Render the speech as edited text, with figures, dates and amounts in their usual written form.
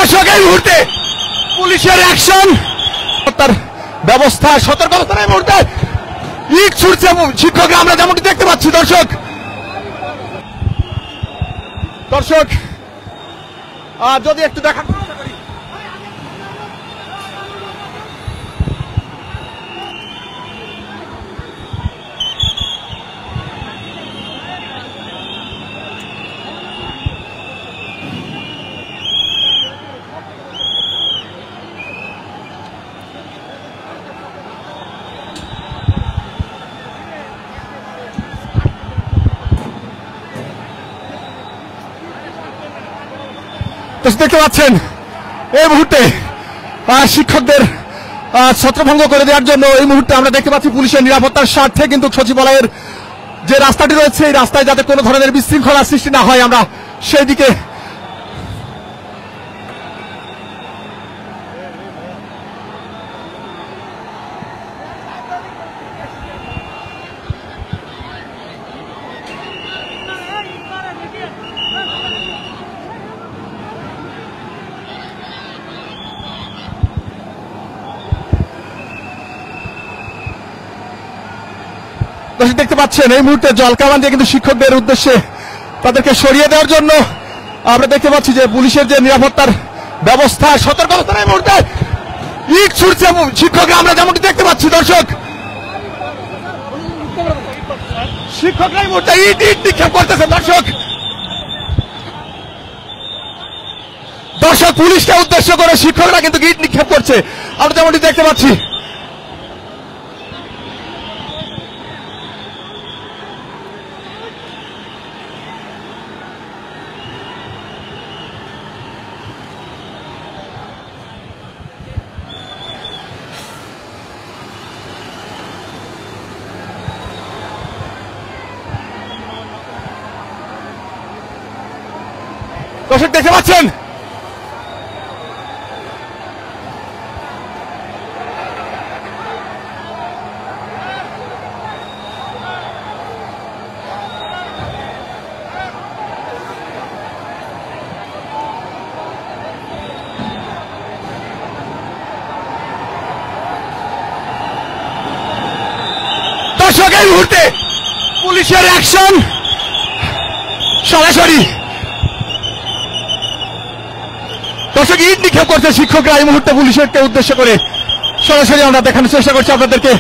দর্শক এই মুহূর্তে পুলিশের অ্যাকশন, তার ব্যবস্থা, সতর্ক অবস্থান এই মুহূর্তে ইট ছুটছে শিক্ষকরা, আমরা যেমনটি দেখতে পাচ্ছি। দর্শক যদি একটু দেখার চেষ্টা করি, দেখতে পাচ্ছেন এই মুহূর্তে শিক্ষকদের ছত্রভঙ্গ করে দেওয়ার জন্য এই মুহূর্তে আমরা দেখতে পাচ্ছি পুলিশের নিরাপত্তার স্বার্থে কিন্তু সচিবালয়ের যে রাস্তাটি রয়েছে এই রাস্তায় যাতে কোনো ধরনের বিশৃঙ্খলা সৃষ্টি না হয়, আমরা সেই দিকে দেখতে পাচ্ছেন এই মুহূর্তে জলকামান দিয়ে কিন্তু শিক্ষকদের উদ্দেশ্যে তাদেরকে সরিয়ে দেওয়ার জন্য আমরা দেখতে পাচ্ছি যে পুলিশের যে নিরাপত্তার ব্যবস্থা, সতর্ক অবস্থান এই মুহূর্তে ইট ছুটছে শিক্ষকরা, আমরা যেমনটি দেখতে পাচ্ছি। দর্শক শিক্ষকরা এই মুহূর্তে ইট নিক্ষেপ করতেছেন। দর্শক পুলিশকে উদ্দেশ্য করে শিক্ষকরা কিন্তু ইট নিক্ষেপ করছে, আমরা যেমনটি দেখতে পাচ্ছি। দর্শক দেখতে পাচ্ছেন দর্শক এই মুহূর্তে পুলিশের অ্যাকশন, সরাসরি দর্শক ইট নিক্ষেপ করছে শিক্ষকরা এই মুহূর্তে পুলিশকে উদ্দেশ্য করে, সরাসরি আমরা দেখানোর চেষ্টা করছি আপনাদেরকে।